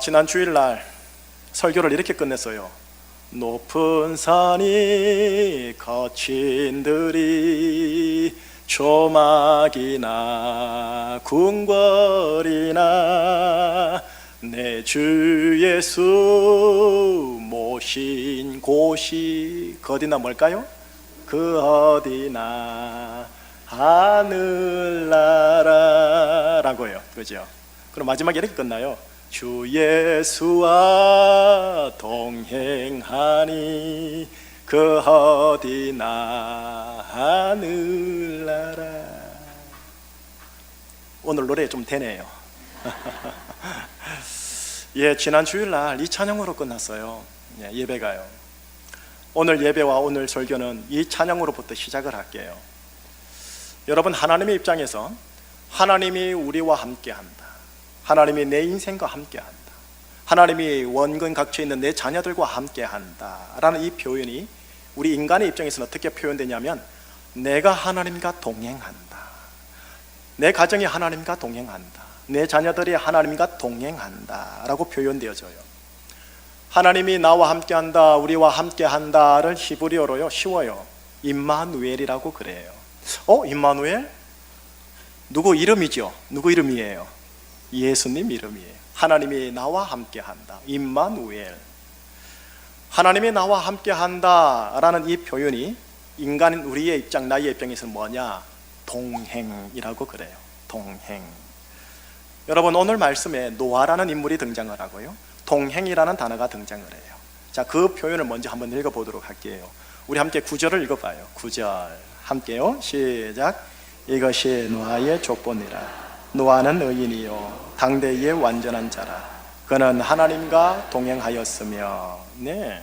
지난 주일날 설교를 이렇게 끝냈어요. 높은 산이 거친 들이 조막이나 궁궐이나 내 주 예수 모신 곳이 그 어디나 뭘까요? 그 어디나 하늘나라라고요. 그죠? 그럼 마지막에 이렇게 끝나요. 주 예수와 동행하니 그 어디나 하늘나라. 오늘 노래 좀 되네요. 예, 지난 주일날 이 찬양으로 끝났어요. 예배가요. 오늘 예배와 오늘 설교는 이 찬양으로부터 시작을 할게요. 여러분, 하나님의 입장에서 하나님이 우리와 함께한다, 하나님이 내 인생과 함께한다, 하나님이 원근 각처에 있는 내 자녀들과 함께한다 라는 이 표현이 우리 인간의 입장에서는 어떻게 표현되냐면, 내가 하나님과 동행한다, 내 가정이 하나님과 동행한다, 내 자녀들이 하나님과 동행한다 라고 표현되어져요. 하나님이 나와 함께한다, 우리와 함께한다를 히브리어로요, 쉬워요. 임마누엘이라고 그래요. 임마누엘? 누구 이름이죠? 누구 이름이에요? 예수님 이름이에요. 하나님이 나와 함께한다, 임마누엘. 하나님이 나와 함께한다 라는 이 표현이 인간인 우리의 입장, 나의 입장에서는 뭐냐? 동행이라고 그래요. 동행. 여러분, 오늘 말씀에 노아라는 인물이 등장을 하고요, 동행이라는 단어가 등장을 해요. 자, 그 표현을 먼저 한번 읽어보도록 할게요. 우리 함께 9절을 읽어봐요. 9절 함께요. 시작. 이것이 노아의 족보니라. 노아는 의인이요 당대의 완전한 자라. 그는 하나님과 동행하였으며. 네,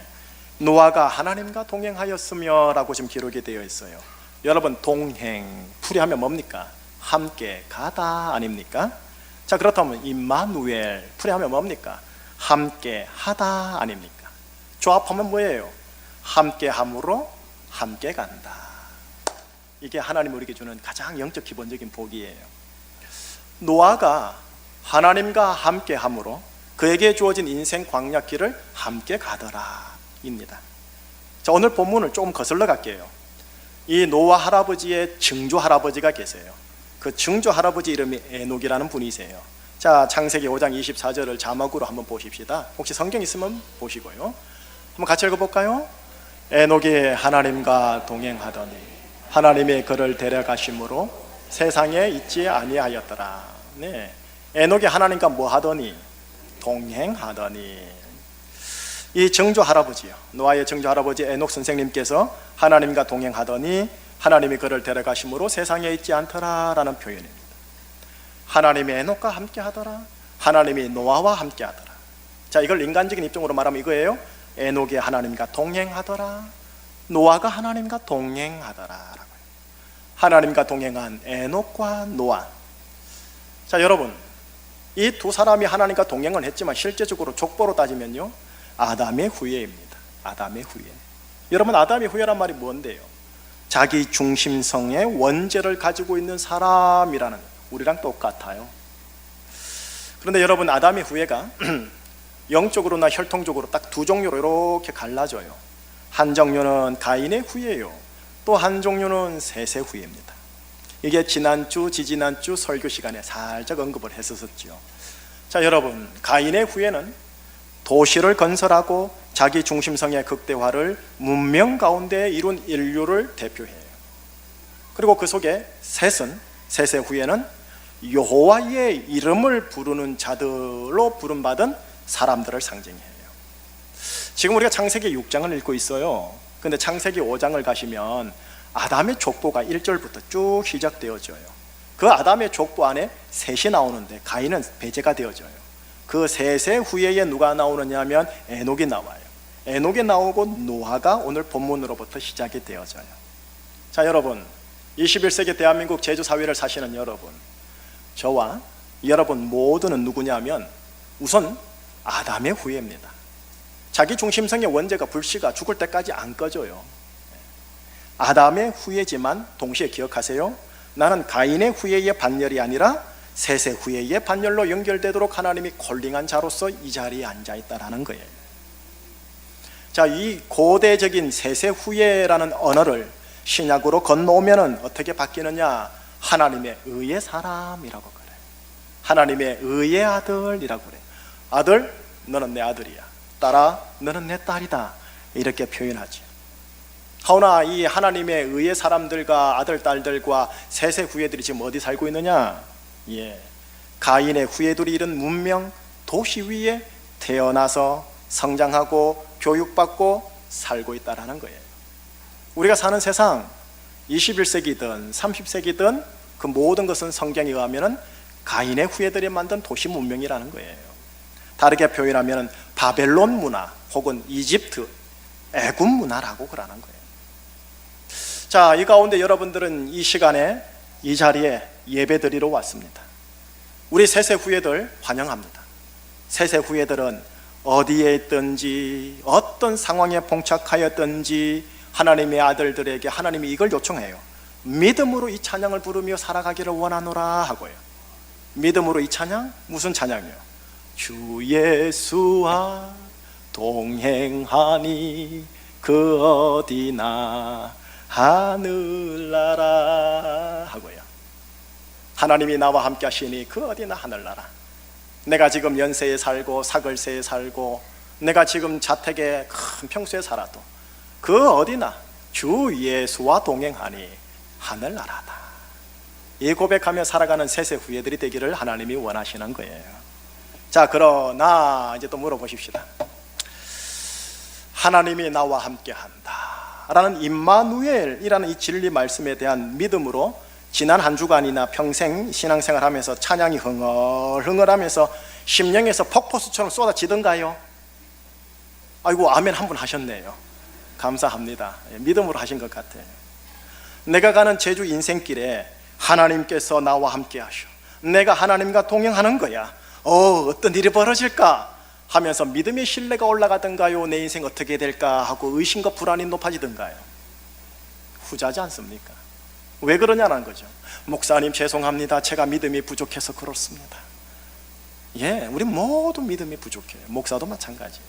노아가 하나님과 동행하였으며 라고 지금 기록이 되어 있어요. 여러분, 동행, 풀이하면 뭡니까? 함께 가다 아닙니까? 자, 그렇다면 임마누엘, 풀이하면 뭡니까? 함께 하다 아닙니까? 조합하면 뭐예요? 함께 함으로 함께 간다. 이게 하나님 우리에게 주는 가장 영적 기본적인 복이에요. 노아가 하나님과 함께 함으로 그에게 주어진 인생 광야길을 함께 가더라 입니다. 자, 오늘 본문을 조금 거슬러 갈게요. 이 노아 할아버지의 증조 할아버지가 계세요. 그 증조 할아버지 이름이 에녹이라는 분이세요. 자, 창세기 5장 24절을 자막으로 한번 보십시다. 혹시 성경 있으면 보시고요. 한번 같이 읽어볼까요? 에녹이 하나님과 동행하더니 하나님이 그를 데려가심으로 세상에 있지 아니하였더라. 네, 에녹이 하나님과 뭐 하더니? 동행하더니. 이 증조 할아버지요, 노아의 증조 할아버지 에녹 선생님께서 하나님과 동행하더니 하나님이 그를 데려가심으로 세상에 있지 않더라 라는 표현입니다. 하나님이 에녹과 함께 하더라, 하나님이 노아와 함께 하더라. 자, 이걸 인간적인 입장으로 말하면 이거예요. 에녹이 하나님과 동행하더라, 노아가 하나님과 동행하더라 라고요. 하나님과 동행한 에녹과 노아. 자, 여러분, 이 두 사람이 하나님과 동행을 했지만 실제적으로 족보로 따지면요, 아담의 후예입니다. 아담의 후예. 여러분, 아담의 후예란 말이 뭔데요? 자기 중심성의 원죄를 가지고 있는 사람이라는, 우리랑 똑같아요. 그런데 여러분, 아담의 후예가 영적으로나 혈통적으로 딱 두 종류로 이렇게 갈라져요. 한 종류는 가인의 후예요, 또 한 종류는 셋의 후예입니다. 이게 지난주, 지지난주 설교 시간에 살짝 언급을 했었죠. 자, 여러분, 가인의 후예는 도시를 건설하고 자기 중심성의 극대화를 문명 가운데 이룬 인류를 대표해요. 그리고 그 속에 셋의 후예는 여호와의 이름을 부르는 자들로 부름받은 사람들을 상징해요. 지금 우리가 창세기 6장을 읽고 있어요. 근데 창세기 5장을 가시면 아담의 족보가 1절부터 쭉 시작되어져요. 그 아담의 족보 안에 셋이 나오는데 가인은 배제가 되어져요. 그 셋의 후예에 누가 나오느냐 하면 에녹이 나와요. 에녹이 나오고 노아가 오늘 본문으로부터 시작이 되어져요. 자, 여러분, 21세기 대한민국 제주사회를 사시는 여러분, 저와 여러분 모두는 누구냐면 우선 아담의 후예입니다. 자기 중심성의 원죄가, 불씨가 죽을 때까지 안 꺼져요. 아담의 후예지만 동시에 기억하세요, 나는 가인의 후예의 반열이 아니라 세세 후에의 반열로 연결되도록 하나님이 콜링한 자로서 이 자리에 앉아 있다라는 거예요. 자, 이 고대적인 세세 후에라는 언어를 신약으로 건너오면은 어떻게 바뀌느냐? 하나님의 의의 사람이라고 그래. 하나님의 의의 아들이라고 그래. 아들, 너는 내 아들이야. 딸아, 너는 내 딸이다. 이렇게 표현하지. 하오나 이 하나님의 의의 사람들과 아들, 딸들과 세세 후예들이 지금 어디 살고 있느냐? 가인의 후예들이 이룬 문명 도시 위에 태어나서 성장하고 교육받고 살고 있다라는 거예요. 우리가 사는 세상 21세기든 30세기든 그 모든 것은 성경에 의하면 가인의 후예들이 만든 도시 문명이라는 거예요. 다르게 표현하면 바벨론 문화 혹은 이집트, 애굽 문화라고 그러는 거예요. 자, 이 가운데 여러분들은 이 시간에 이 자리에 예배드리러 왔습니다. 우리 세세 후예들 환영합니다. 세세 후예들은 어디에 있든지 어떤 상황에 봉착하였든지 하나님의 아들들에게 하나님이 이걸 요청해요. 믿음으로 이 찬양을 부르며 살아가기를 원하노라 하고요. 믿음으로 이 찬양? 무슨 찬양이요? 주 예수와 동행하니 그 어디나 하늘나라 하고요. 하나님이 나와 함께 하시니 그 어디나 하늘나라. 내가 지금 연세에 살고 사글세에 살고 내가 지금 자택에 큰 평수에 살아도 그 어디나 주 예수와 동행하니 하늘나라다. 이 고백하며 살아가는 세세 후예들이 되기를 하나님이 원하시는 거예요. 자, 그러나 이제 또 물어보십시다. 하나님이 나와 함께 한다 라는 임마누엘이라는 이 진리 말씀에 대한 믿음으로 지난 한 주간이나 평생 신앙생활 하면서 찬양이 흥얼흥얼하면서 심령에서 폭포수처럼 쏟아지던가요? 아이고, 아멘 한 분 하셨네요. 감사합니다. 믿음으로 하신 것 같아요. 내가 가는 제주 인생길에 하나님께서 나와 함께 하셔. 내가 하나님과 동행하는 거야. 어떤 일이 벌어질까 하면서 믿음의 신뢰가 올라가던가요? 내 인생 어떻게 될까 하고 의심과 불안이 높아지던가요? 후자지 않습니까? 왜 그러냐는 거죠. 목사님 죄송합니다. 제가 믿음이 부족해서 그렇습니다. 우리 모두 믿음이 부족해요. 목사도 마찬가지.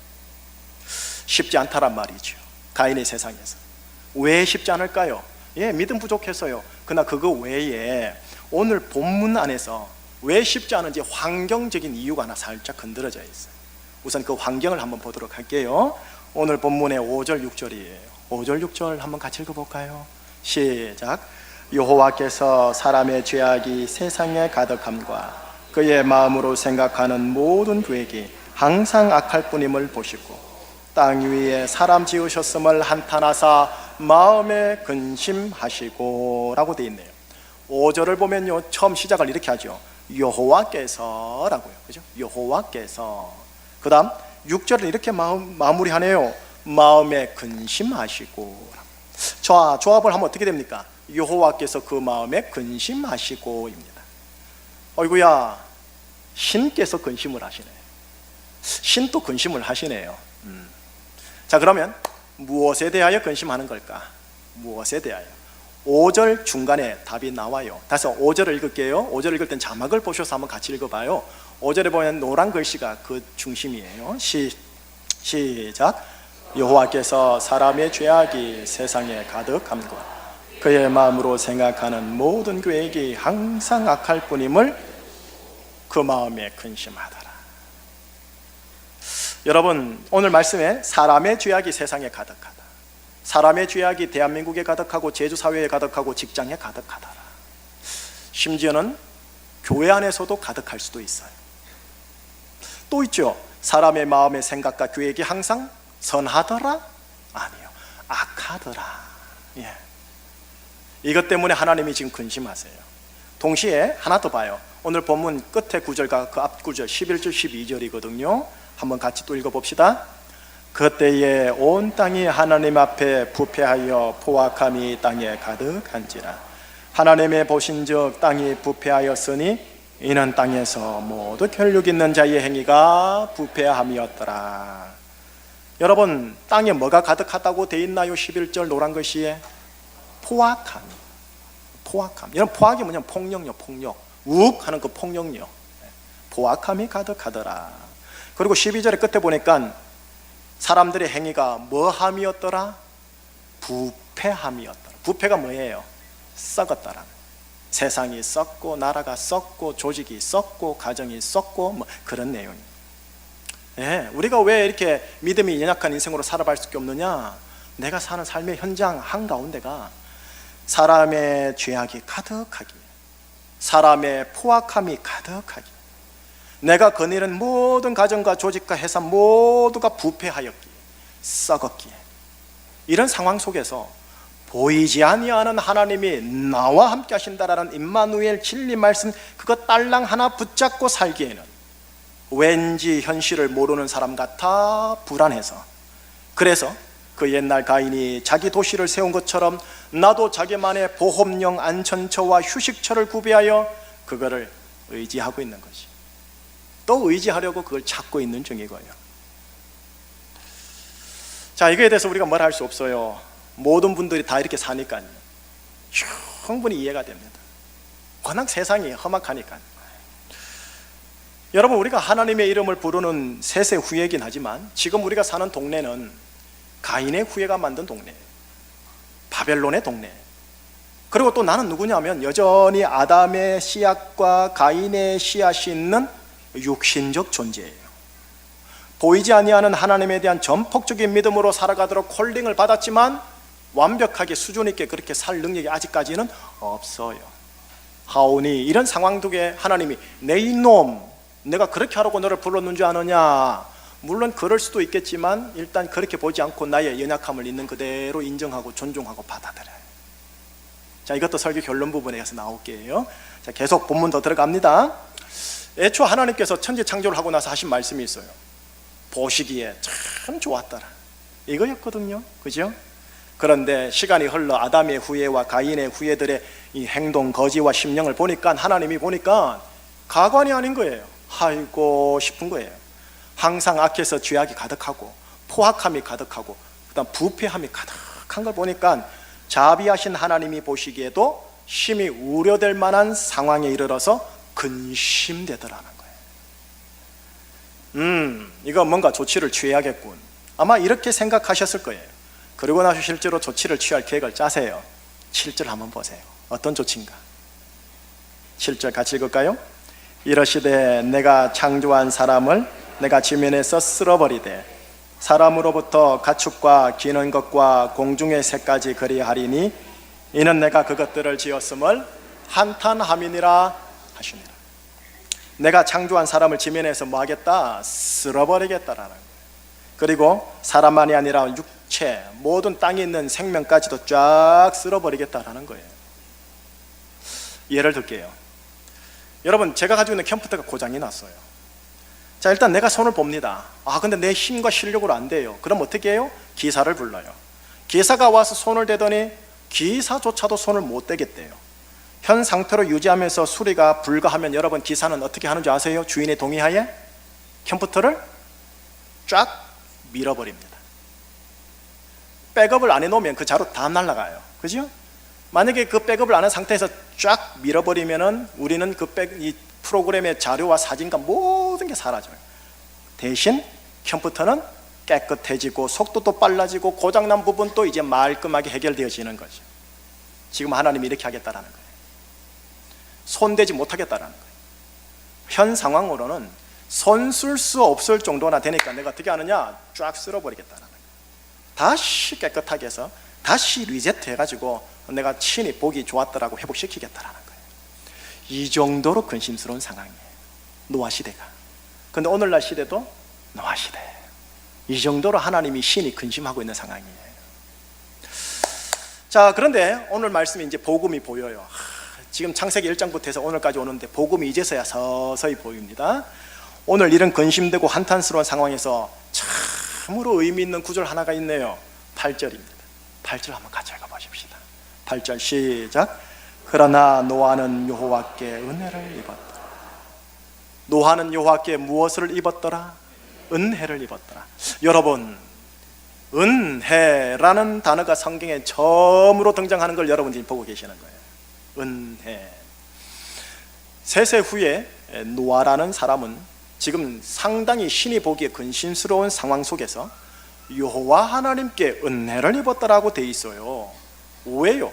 쉽지 않다란 말이죠. 가인의 세상에서. 왜 쉽지 않을까요? 믿음 부족해서요. 그러나 그거 외에 오늘 본문 안에서 왜 쉽지 않은지 환경적인 이유가 하나 살짝 건드려져 있어요. 우선 그 환경을 한번 보도록 할게요. 오늘 본문의 5절 6절이에요 5절 6절 한번 같이 읽어볼까요? 시작. 여호와께서 사람의 죄악이 세상에 가득함과 그의 마음으로 생각하는 모든 계획이 항상 악할 뿐임을 보시고 땅 위에 사람 지으셨음을 한탄하사 마음에 근심하시고 라고 되어 있네요. 5절을 보면요, 처음 시작을 이렇게 하죠. 여호와께서 라고요. 그죠? 여호와께서. 그 다음 6절을 이렇게 마무리하네요. 마음에 근심하시고. 조합을 하면 어떻게 됩니까? 여호와께서 그 마음에 근심하시고입니다. 어이구야, 신께서 근심을 하시네요. 신도 근심을 하시네요. 자, 그러면 무엇에 대하여 근심하는 걸까? 무엇에 대하여? 5절 중간에 답이 나와요. 다시 5절을 읽을게요. 5절 읽을 땐 자막을 보셔서 한번 같이 읽어봐요. 5절에 보면 노란 글씨가 그 중심이에요. 시작. 여호와께서 사람의 죄악이 세상에 가득함과 그의 마음으로 생각하는 모든 계획이 항상 악할 뿐임을 그 마음에 근심하더라. 여러분, 오늘 말씀에 사람의 죄악이 세상에 가득하다. 사람의 죄악이 대한민국에 가득하고 제주사회에 가득하고 직장에 가득하더라. 심지어는 교회 안에서도 가득할 수도 있어요. 또 있죠. 사람의 마음의 생각과 계획이 항상 선하더라? 아니요, 악하더라. 이것 때문에 하나님이 지금 근심하세요. 동시에 하나 더 봐요. 오늘 본문 끝에 구절과 그 앞 구절 11절 12절이거든요 한번 같이 또 읽어봅시다. 그때에 온 땅이 하나님 앞에 부패하여 포악함이 땅에 가득한지라. 하나님의 보신즉 땅이 부패하였으니 이는 땅에서 모두 혈육 있는 자의 행위가 부패함이었더라. 여러분, 땅에 뭐가 가득하다고 돼 있나요? 11절 노란 글씨에 포악함. 여러분, 포악이 뭐냐면 폭력요, 폭력. 욱 하는 그 폭력력, 포악함이 가득하더라. 그리고 12절의 끝에 보니까 사람들의 행위가 뭐함이었더라? 부패함이었더라. 부패가 뭐예요? 썩었더라. 세상이 썩고 나라가 썩고 조직이 썩고 가정이 썩고 뭐 그런 내용입니다. 예, 우리가 왜 이렇게 믿음이 연약한 인생으로 살아갈 수밖에 없느냐? 내가 사는 삶의 현장 한가운데가 사람의 죄악이 가득하기, 사람의 포악함이 가득하기, 내가 거느리는 모든 가정과 조직과 회사 모두가 부패하였기에, 썩었기에, 이런 상황 속에서 보이지 아니하는 하나님이 나와 함께 하신다라는 임마누엘 진리 말씀, 그거 딸랑 하나 붙잡고 살기에는 왠지 현실을 모르는 사람 같아 불안해서, 그래서 그 옛날 가인이 자기 도시를 세운 것처럼 나도 자기만의 보험용 안전처와 휴식처를 구비하여 그거를 의지하고 있는 것이, 또 의지하려고 그걸 찾고 있는 중이고요. 자, 이거에 대해서 우리가 뭘 할 수 없어요. 모든 분들이 다 이렇게 사니까요. 충분히 이해가 됩니다. 워낙 세상이 험악하니까. 여러분, 우리가 하나님의 이름을 부르는 세세 후예이긴 하지만 지금 우리가 사는 동네는 가인의 후예가 만든 동네예요. 바벨론의 동네. 그리고 또 나는 누구냐면 여전히 아담의 씨앗과 가인의 씨앗이 있는 육신적 존재예요. 보이지 아니하는 하나님에 대한 전폭적인 믿음으로 살아가도록 콜링을 받았지만 완벽하게 수준 있게 그렇게 살 능력이 아직까지는 없어요. 하오니 이런 상황 속에 하나님이 내 이놈, 내가 그렇게 하라고 너를 불렀는 줄 아느냐? 물론 그럴 수도 있겠지만 일단 그렇게 보지 않고 나의 연약함을 있는 그대로 인정하고 존중하고 받아들여요. 자, 이것도 설교 결론 부분에 가서 나올게요. 자, 계속 본문 더 들어갑니다. 애초 하나님께서 천지 창조를 하고 나서 하신 말씀이 있어요. 보시기에 참 좋았더라, 이거였거든요. 그죠? 그런데 시간이 흘러 아담의 후예와 가인의 후예들의 이 행동, 거지와 심령을 보니까 하나님이 보니까 가관이 아닌 거예요. 아이고 싶은 거예요. 항상 악해서 죄악이 가득하고 포악함이 가득하고 그다음 부패함이 가득한 걸 보니까 자비하신 하나님이 보시기에도 심히 우려될 만한 상황에 이르러서 근심되더라는 거예요. 이거 뭔가 조치를 취해야겠군. 아마 이렇게 생각하셨을 거예요. 그리고 나서 실제로 조치를 취할 계획을 짜세요. 7절 한번 보세요. 어떤 조치인가? 7절 같이 읽을까요? 이러시되 내가 창조한 사람을 내가 지면에서 쓸어버리되 사람으로부터 가축과 기는 것과 공중의 새까지 그리하리니 이는 내가 그것들을 지었음을 한탄함이니라 하시니라. 내가 창조한 사람을 지면에서 뭐 하겠다? 쓸어버리겠다라는 거예요. 그리고 사람만이 아니라 육체, 모든 땅에 있는 생명까지도 쫙 쓸어버리겠다라는 거예요. 예를 들게요. 여러분, 제가 가지고 있는 컴퓨터가 고장이 났어요. 자, 일단 내가 손을 봅니다. 근데 내 힘과 실력으로 안 돼요. 그럼 어떻게 해요? 기사를 불러요. 기사가 와서 손을 대더니 기사조차도 손을 못 대겠대요. 현 상태로 유지하면서 수리가 불가하면 여러분, 기사는 어떻게 하는 줄 아세요? 주인의 동의하에 컴퓨터를 쫙 밀어버립니다. 백업을 안 해놓으면 그 자료 다 날아가요. 그죠? 만약에 그 백업을 안 한 상태에서 쫙 밀어버리면은 우리는 이 프로그램의 자료와 사진과 모든 게 사라져요. 대신 컴퓨터는 깨끗해지고 속도도 빨라지고 고장난 부분도 이제 말끔하게 해결되어지는 거죠. 지금 하나님이 이렇게 하겠다라는 거예요. 손대지 못하겠다라는 거예요. 현 상황으로는 손 쓸 수 없을 정도나 되니까 내가 어떻게 하느냐? 쫙 쓸어버리겠다라는 거예요. 다시 깨끗하게 해서 다시 리셋 해가지고 내가 친히 보기 좋았더라고 회복시키겠다라는 거예요. 이 정도로 근심스러운 상황이에요. 노아 시대가. 근데 오늘날 시대도 노아 시대. 이 정도로 하나님이 신이 근심하고 있는 상황이에요. 자, 그런데 오늘 말씀이 이제 복음이 보여요. 지금 창세기 1장부터 해서 오늘까지 오는데 복음이 이제서야 서서히 보입니다. 오늘 이런 근심되고 한탄스러운 상황에서 참으로 의미 있는 구절 하나가 있네요. 8절입니다. 8절 한번 같이 읽어보십시다. 8절 시작. 그러나 노아는 여호와께 은혜를 입었더라. 노아는 여호와께 무엇을 입었더라? 은혜를 입었더라. 여러분, 은혜라는 단어가 성경에 처음으로 등장하는 걸 여러분들이 보고 계시는 거예요. 은혜. 세세 후에 노아라는 사람은 지금 상당히 신이 보기에 근심스러운 상황 속에서 여호와 하나님께 은혜를 입었다라고 돼 있어요. 왜요?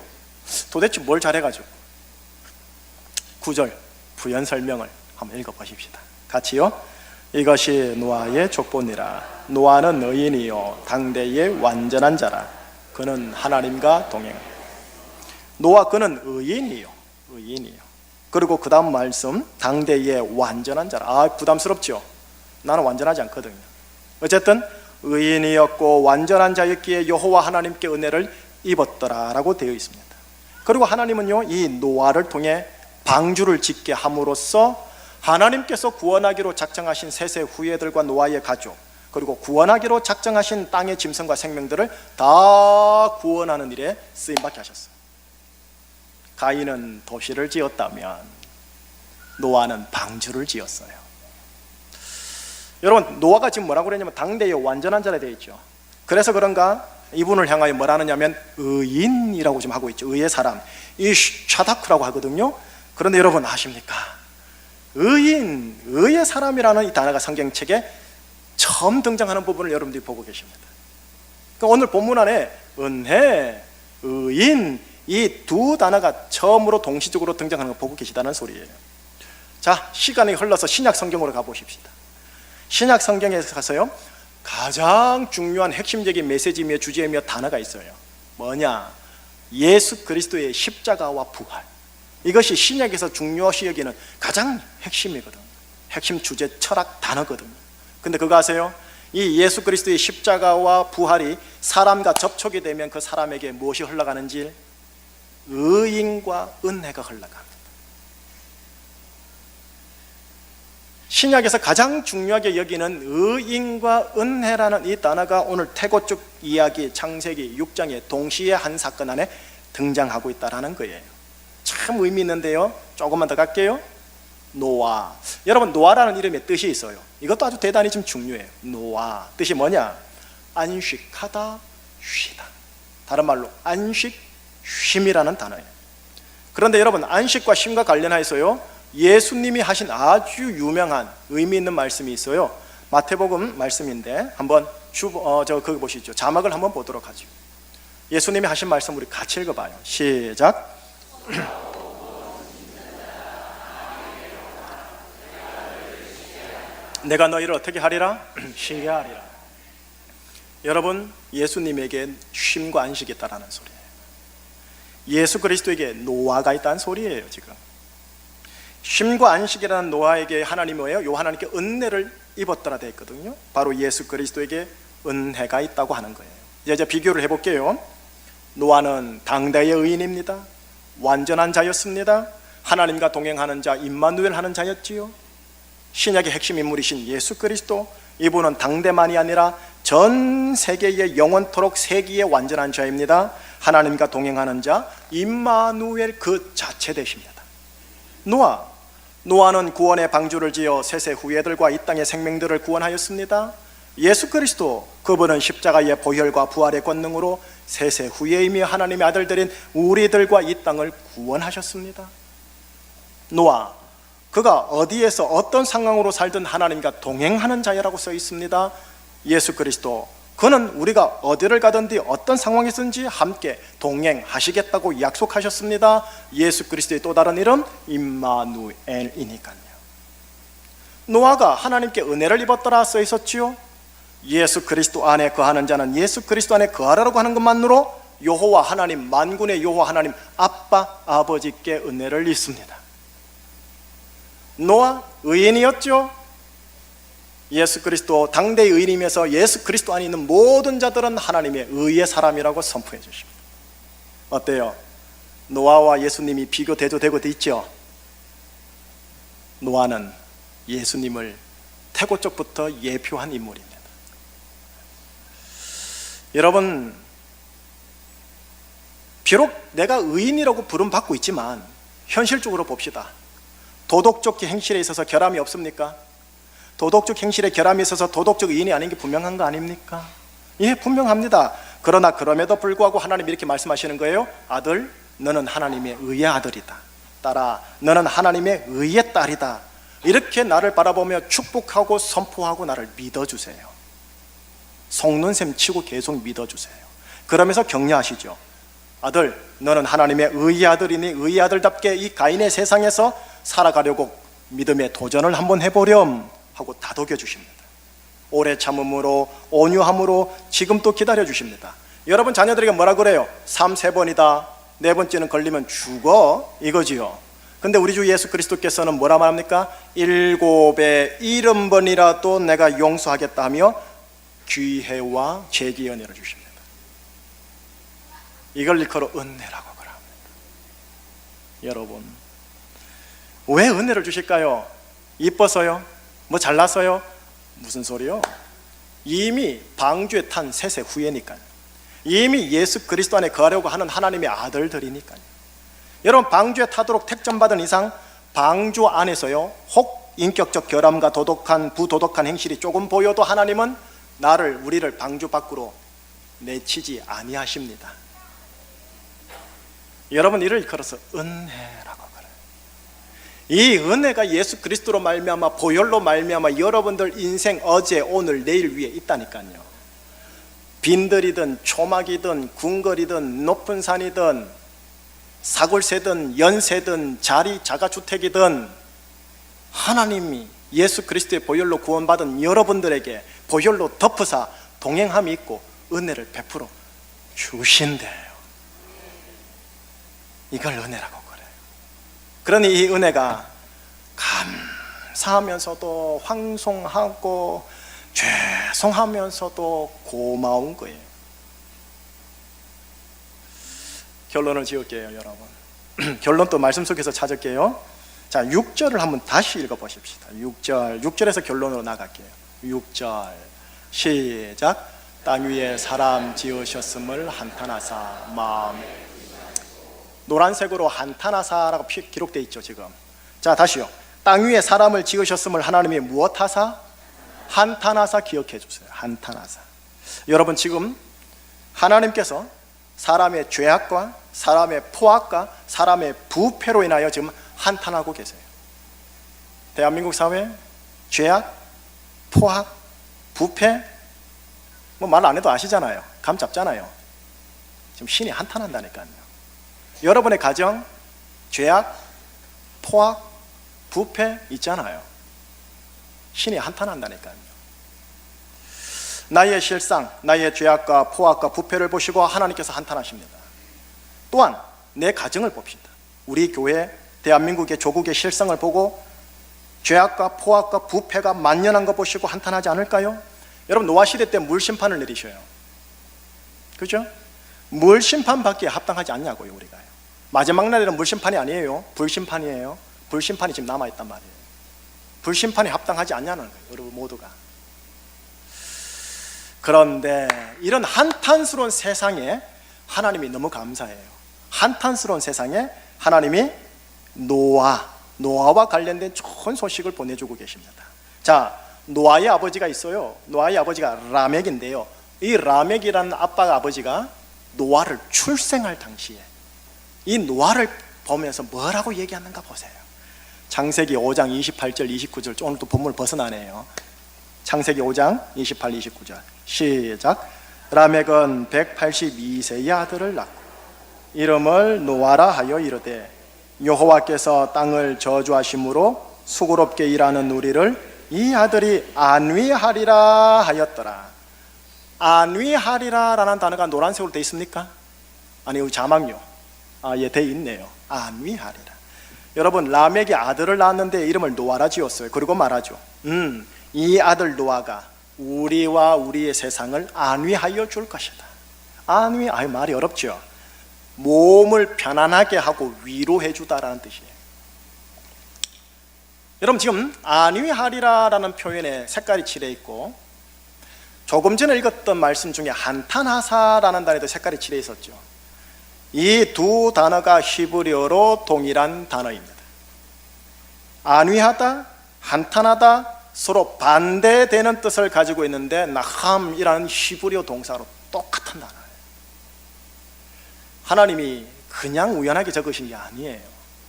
도대체 뭘 잘해가지고? 9절 부연 설명을 한번 읽어보십시다. 같이요. 이것이 노아의 족보니라. 노아는 의인이요 당대의 완전한 자라. 그는 하나님과 동행. 노아 그는 의인이요. 그리고 그 다음 말씀 당대의 완전한 자라. 부담스럽죠? 나는 완전하지 않거든요. 어쨌든 의인이었고 완전한 자였기에 여호와 하나님께 은혜를 입었더라라고 되어 있습니다. 그리고 하나님은요 이 노아를 통해 방주를 짓게 함으로써 하나님께서 구원하기로 작정하신 셋의 후예들과 노아의 가족, 그리고 구원하기로 작정하신 땅의 짐승과 생명들을 다 구원하는 일에 쓰임받게 하셨어요. 가인은 도시를 지었다면 노아는 방주를 지었어요. 여러분, 노아가 지금 뭐라고 그랬냐면 당대의 완전한 자라 되어 있죠. 그래서 그런가 이분을 향하여 뭐라 하느냐면 의인이라고 지금 하고 있죠. 의의 사람, 이 샤다크라고 하거든요. 그런데 여러분 아십니까? 의인, 의의 사람이라는 이 단어가 성경책에 처음 등장하는 부분을 여러분들이 보고 계십니다. 그러니까 오늘 본문 안에 은혜, 의인, 이 두 단어가 처음으로 동시적으로 등장하는 걸 보고 계시다는 소리예요. 자, 시간이 흘러서 신약 성경으로 가보십시다. 신약 성경에서 가서요 가장 중요한 핵심적인 메시지이며 주제이며 단어가 있어요. 뭐냐? 예수 그리스도의 십자가와 부활. 이것이 신약에서 중요시 여기는 가장 핵심이거든. 핵심 주제 철학 단어거든요. 근데 그거 아세요? 이 예수 그리스도의 십자가와 부활이 사람과 접촉이 되면 그 사람에게 무엇이 흘러가는지? 의인과 은혜가 흘러갑니다. 신약에서 가장 중요하게 여기는 의인과 은혜라는 이 단어가 오늘 태고쪽 이야기 창세기 6장에 동시에 한 사건 안에 등장하고 있다는 거예요. 참 의미 있는데요. 조금만 더 갈게요. 노아. 여러분, 노아라는 이름의 뜻이 있어요. 이것도 아주 대단히 좀 중요해요. 노아 뜻이 뭐냐? 안식하다, 쉬다. 다른 말로 안식, 쉼이라는 단어예요. 그런데 여러분, 안식과 쉼과 관련해서요 예수님이 하신 아주 유명한 의미 있는 말씀이 있어요. 마태복음 말씀인데 한번 거기 보시죠. 자막을 한번 보도록 하죠. 예수님이 하신 말씀 우리 같이 읽어봐요. 시작. 내가 너희를 어떻게 하리라? 쉬게 하리라. 여러분, 예수님에게 쉼과 안식이 있다는 소리예요. 예수 그리스도에게 노아가 있다는 소리예요. 지금 쉼과 안식이라는 노아에게 하나님이 뭐예요? 요 하나님께 은혜를 입었더라 되어 있거든요. 바로 예수 그리스도에게 은혜가 있다고 하는 거예요. 이제 비교를 해볼게요. 노아는 당대의 의인입니다. 완전한 자였습니다. 하나님과 동행하는 자, 임마누엘 하는 자였지요. 신약의 핵심 인물이신 예수 그리스도, 이분은 당대만이 아니라 전 세계의 영원토록 세기의 완전한 자입니다. 하나님과 동행하는 자, 임마누엘 그 자체 되십니다. 노아는 구원의 방주를 지어 셋의 후예들과 이 땅의 생명들을 구원하였습니다. 예수 그리스도, 그분은 십자가의 보혈과 부활의 권능으로 셋의 후예이며 하나님의 아들들인 우리들과 이 땅을 구원하셨습니다. 노아, 그가 어디에서 어떤 상황으로 살든 하나님과 동행하는 자라고 써 있습니다. 예수 그리스도, 그는 우리가 어디를 가든지 어떤 상황이든지 함께 동행하시겠다고 약속하셨습니다. 예수 그리스도의 또 다른 이름 임마누엘이니까요. 노아가 하나님께 은혜를 입었더라 써 있었지요. 예수 그리스도 안에 거하는 자는 예수 그리스도 안에 거하라고 하는 것만으로 여호와 하나님, 만군의 여호와 하나님 아빠 아버지께 은혜를 입습니다. 노아 의인이었죠. 예수 그리스도 당대의 의인이면서 예수 그리스도 안에 있는 모든 자들은 하나님의 의의 사람이라고 선포해 주십니다. 어때요? 노아와 예수님이 비교돼도 되고 있죠. 노아는 예수님을 태고 쪽부터 예표한 인물입니다. 여러분, 비록 내가 의인이라고 부름받고 있지만 현실적으로 봅시다. 도덕적 행실에 있어서 결함이 없습니까? 도덕적 행실에 결함이 있어서 도덕적 의인이 아닌 게 분명한 거 아닙니까? 예, 분명합니다. 그러나 그럼에도 불구하고 하나님이 이렇게 말씀하시는 거예요. 아들, 너는 하나님의 의의 아들이다. 딸아, 너는 하나님의 의의 딸이다. 이렇게 나를 바라보며 축복하고 선포하고 나를 믿어주세요. 속는셈 치고 계속 믿어주세요. 그러면서 격려하시죠. 아들, 너는 하나님의 의의 아들이니 의의 아들답게 이 가인의 세상에서 살아가려고 믿음의 도전을 한번 해보렴 하고 다독여 주십니다. 오래 참음으로, 온유함으로 지금 또 기다려 주십니다. 여러분 자녀들에게 뭐라 그래요? 3-3번이다. 네 번째는 걸리면 죽어, 이거지요. 근데 우리 주 예수 그리스도께서는 뭐라 말합니까? 7에 70번이라도 내가 용서하겠다 하며 귀회와 죄기 은혜를 주십니다. 이걸 일컬어 은혜라고 그럽니다. 여러분, 왜 은혜를 주실까요? 이뻐서요? 뭐 잘났어요? 무슨 소리요? 이미 방주에 탄 셋의 후예니까요. 이미 예수 그리스도 안에 거하려고 하는 하나님의 아들들이니까요. 여러분, 방주에 타도록 택정받은 이상 방주 안에서요, 혹 인격적 결함과 부도덕한 행실이 조금 보여도 하나님은 우리를 방주 밖으로 내치지 아니하십니다. 여러분, 이를 일컬어서 은혜라고 그래요. 이 은혜가 예수 그리스도로 말미암아, 보혈로 말미암아 여러분들 인생 어제 오늘 내일 위에 있다니까요. 빈들이든 초막이든 궁궐이든 높은 산이든 사골세든 연세든 자가주택이든 하나님이 예수 그리스도의 보혈로 구원받은 여러분들에게 보혈로 덮으사 동행함이 있고 은혜를 베풀어 주신대요. 이걸 은혜라고 그래요. 그러니 이 은혜가 감사하면서도 황송하고 죄송하면서도 고마운 거예요. 결론을 지을게요, 여러분. 결론 또 말씀 속에서 찾을게요. 자, 6절을 한번 다시 읽어보십시다. 6절에서 결론으로 나갈게요. 6절 시작. 땅 위에 사람 지으셨음을 한탄하사 마음에. 노란색으로 한탄하사라고 기록되어 있죠, 지금. 자, 다시요. 땅 위에 사람을 지으셨음을 하나님이 무엇하사? 한탄하사. 기억해 주세요. 한탄하사. 여러분, 지금 하나님께서 사람의 죄악과 사람의 포악과 사람의 부패로 인하여 지금 한탄하고 계세요. 대한민국 사회 죄악, 포악, 부패, 뭐 말 안 해도 아시잖아요. 감 잡잖아요. 지금 신이 한탄한다니까요. 여러분의 가정 죄악, 포악, 부패 있잖아요. 신이 한탄한다니까요. 나의 실상, 나의 죄악과 포악과 부패를 보시고 하나님께서 한탄하십니다. 또한 내 가정을 봅시다. 우리 교회, 대한민국의 조국의 실상을 보고 죄악과 포악과 부패가 만연한 거 보시고 한탄하지 않을까요? 여러분, 노아 시대 때 물심판을 내리셔요. 그죠? 물심판밖에 합당하지 않냐고요, 우리가요. 마지막 날에는 물심판이 아니에요. 불심판이에요. 불심판이 지금 남아있단 말이에요. 불심판이 합당하지 않냐는 거예요, 여러분 모두가. 그런데 이런 한탄스러운 세상에 하나님이 너무 감사해요. 한탄스러운 세상에 하나님이 노아와 관련된 좋은 소식을 보내주고 계십니다. 자, 노아의 아버지가 있어요. 노아의 아버지가 라멕인데요, 이 라멕이라는 아버지가 노아를 출생할 당시에 이 노아를 보면서 뭐라고 얘기하는가 보세요. 창세기 5장 28절 29절, 오늘 또 본문을 벗어나네요. 창세기 5장 28, 29절 시작. 라멕은 182세의 아들을 낳고 이름을 노아라 하여 이르되 여호와께서 땅을 저주하심으로 수고롭게 일하는 우리를 이 아들이 안위하리라 하였더라. 안위하리라 라는 단어가 노란색으로 되어 있습니까? 아니, 여기 자막요. 예, 되어 있네요. 안위하리라. 여러분, 라멕이 아들을 낳았는데 이름을 노아라 지었어요. 그리고 말하죠. 이 아들 노아가 우리와 우리의 세상을 안위하여 줄 것이다. 안위, 말이 어렵죠. 몸을 편안하게 하고 위로해 주다라는 뜻이에요. 여러분, 지금 안위하리라라는 표현에 색깔이 칠해 있고, 조금 전에 읽었던 말씀 중에 한탄하사라는 단어에도 색깔이 칠해 있었죠. 이 두 단어가 히브리어로 동일한 단어입니다. 안위하다, 한탄하다, 서로 반대되는 뜻을 가지고 있는데 나함이라는 히브리어 동사로 똑같은 단어예요. 하나님이 그냥 우연하게 적으신 게 아니에요.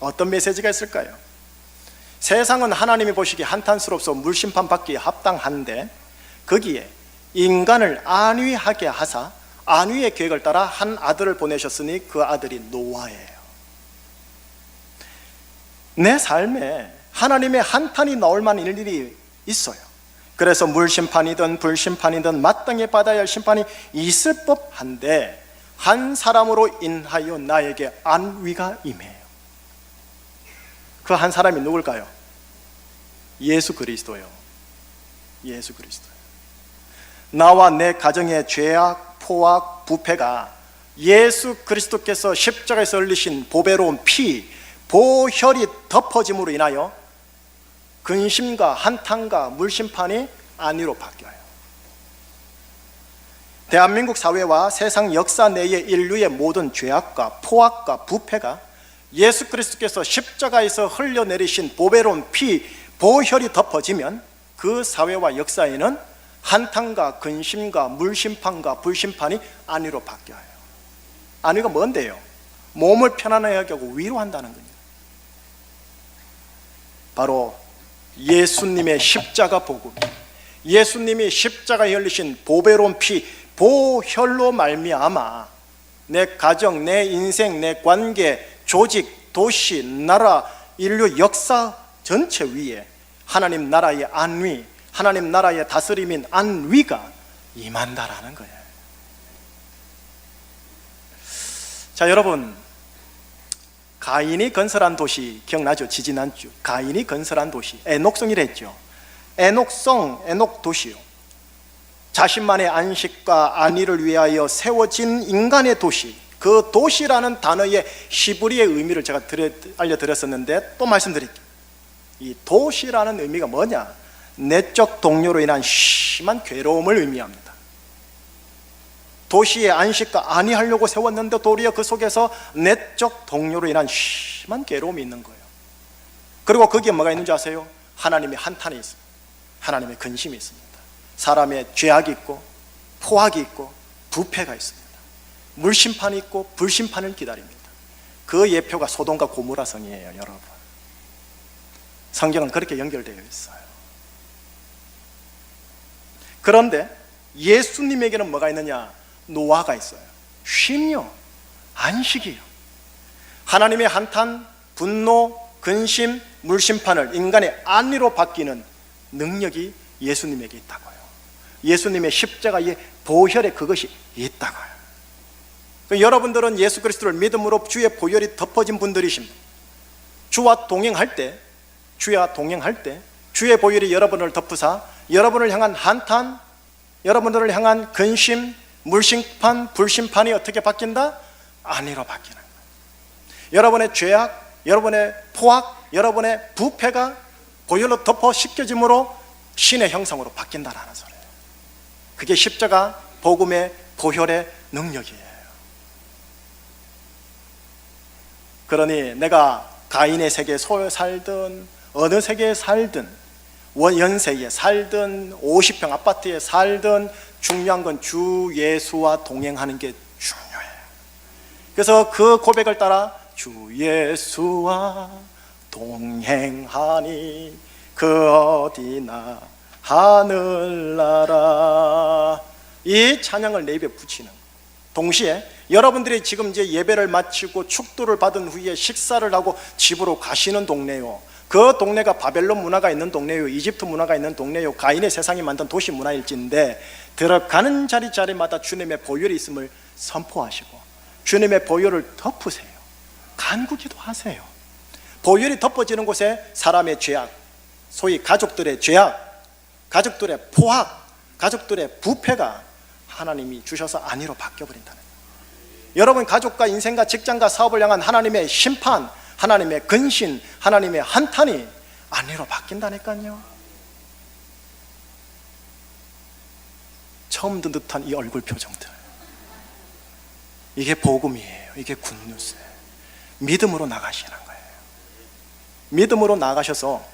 어떤 메시지가 있을까요? 세상은 하나님이 보시기에 한탄스럽소 물심판 받기에 합당한데 거기에 인간을 안위하게 하사 안위의 계획을 따라 한 아들을 보내셨으니 그 아들이 노아예요. 내 삶에 하나님의 한탄이 나올 만한 일들이 있어요. 그래서 물심판이든 불심판이든 마땅히 받아야 할 심판이 있을 법한데 한 사람으로 인하여 나에게 안위가 임해요. 그 한 사람이 누굴까요? 예수 그리스도요. 예수 그리스도요. 나와 내 가정의 죄악, 포악, 부패가 예수 그리스도께서 십자가에서 흘리신 보배로운 피, 보혈이 덮어짐으로 인하여 근심과 한탄과 물심판이 안위로 바뀌어요. 대한민국 사회와 세상 역사 내의 인류의 모든 죄악과 포악과 부패가 예수 그리스도께서 십자가에서 흘려내리신 보배로운 피, 보혈이 덮어지면 그 사회와 역사에는 한탄과 근심과 물심판과 불심판이 안위로 바뀌어요. 안위가 뭔데요? 몸을 편안하게 하고 위로한다는 겁니다. 바로 예수님의 십자가 복음, 예수님이 십자가에 흘리신 보배로운 피, 보혈로 말미암아 내 가정, 내 인생, 내 관계, 조직, 도시, 나라, 인류 역사 전체 위에 하나님 나라의 안위, 하나님 나라의 다스림인 안위가 임한다라는 거예요. 자, 여러분, 가인이 건설한 도시 기억나죠? 지지난주 가인이 건설한 도시 에녹성이라 했죠. 에녹성, 에녹 도시요, 자신만의 안식과 안위를 위하여 세워진 인간의 도시, 그 도시라는 단어의 히브리의 의미를 제가 알려드렸었는데 또 말씀드릴게요. 이 도시라는 의미가 뭐냐? 내적 동요로 인한 심한 괴로움을 의미합니다. 도시의 안식과 안위하려고 세웠는데 도리어 그 속에서 내적 동요로 인한 심한 괴로움이 있는 거예요. 그리고 거기에 뭐가 있는지 아세요? 하나님의 한탄이 있습니다. 하나님의 근심이 있습니다. 사람의 죄악이 있고 포악이 있고 부패가 있습니다. 물심판이 있고 불심판을 기다립니다. 그 예표가 소돔과 고모라 성이에요. 여러분, 성경은 그렇게 연결되어 있어요. 그런데 예수님에게는 뭐가 있느냐? 노아가 있어요. 쉼요, 안식이요. 하나님의 한탄, 분노, 근심, 물심판을 인간의 안위로 바뀌는 능력이 예수님에게 있다고요. 예수님의 십자가의 보혈에 그것이 있다고요. 여러분들은 예수 그리스도를 믿음으로 주의 보혈이 덮어진 분들이십니다. 주와 동행할 때 주의 보혈이 여러분을 덮으사 여러분을 향한 한탄, 여러분들을 향한 근심, 물심판, 불심판이 어떻게 바뀐다? 안위로 바뀌는 거예요. 여러분의 죄악, 여러분의 포악, 여러분의 부패가 보혈로 덮어 씻겨짐으로 신의 형상으로 바뀐다라는 소리예요. 그게 십자가 복음의 보혈의 능력이에요. 그러니 내가 가인의 세계에 살든 어느 세계에 살든 연세에 살든 50평 아파트에 살든 중요한 건 주 예수와 동행하는 게 중요해요. 그래서 그 고백을 따라 주 예수와 동행하니 그 어디나 하늘나라, 이 찬양을 내 입에 붙이는, 동시에 여러분들이 지금 이제 예배를 마치고 축도를 받은 후에 식사를 하고 집으로 가시는 동네요, 그 동네가 바벨론 문화가 있는 동네요, 이집트 문화가 있는 동네요, 가인의 세상이 만든 도시 문화일진데 들어가는 자리마다 주님의 보혈이 있음을 선포하시고 주님의 보혈을 덮으세요. 간구기도 하세요. 보혈이 덮어지는 곳에 사람의 죄악, 소위 가족들의 죄악, 가족들의 포악, 가족들의 부패가 하나님이 주셔서 안위로 바뀌어버린다는 거예요. 여러분 가족과 인생과 직장과 사업을 향한 하나님의 심판, 하나님의 근심, 하나님의 한탄이 안위로 바뀐다니까요. 처음 듣는 듯한 이 얼굴 표정들, 이게 복음이에요. 이게 굿뉴스예요. 믿음으로 나가시는 거예요. 믿음으로 나가셔서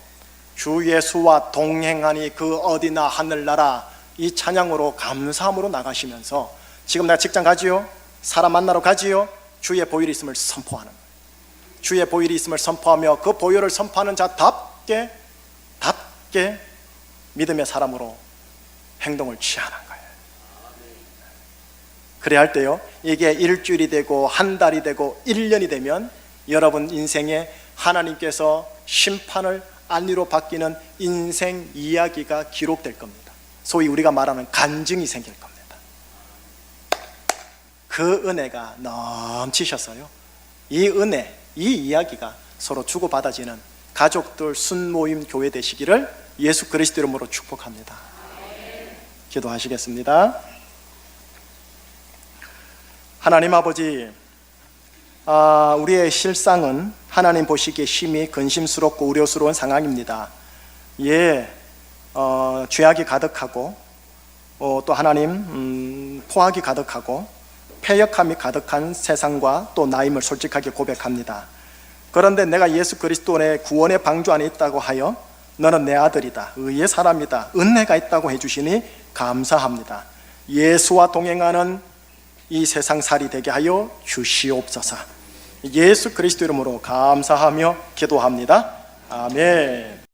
주 예수와 동행하니 그 어디나 하늘나라, 이 찬양으로 감사함으로 나가시면서 지금 내가 직장 가지요? 사람 만나러 가지요? 주의 보혈이 있음을 선포하는 거예요. 주의 보혈이 있음을 선포하며 그 보혈을 선포하는 자답게 믿음의 사람으로 행동을 취하는 거예요. 그래야 할 때요, 이게 일주일이 되고 한 달이 되고 1년이 되면 여러분 인생에 하나님께서 심판을 안위로 바뀌는 인생 이야기가 기록될 겁니다. 소위 우리가 말하는 간증이 생길 겁니다. 그 은혜가 넘치셔서요, 이 은혜, 이 이야기가 서로 주고받아지는 가족들 순모임 교회 되시기를 예수 그리스도 이름으로 축복합니다. 기도하시겠습니다. 하나님 아버지, 우리의 실상은 하나님 보시기에 심히 근심스럽고 우려스러운 상황입니다. 죄악이 가득하고 또 하나님 포악이 가득하고 패역함이 가득한 세상과 또 나임을 솔직하게 고백합니다. 그런데 내가 예수 그리스도의 구원의 방주 안에 있다고 하여 너는 내 아들이다, 의의 사람이다, 은혜가 있다고 해주시니 감사합니다. 예수와 동행하는 이 세상살이 되게 하여 주시옵소서. 예수 그리스도 이름으로 감사하며 기도합니다. 아멘.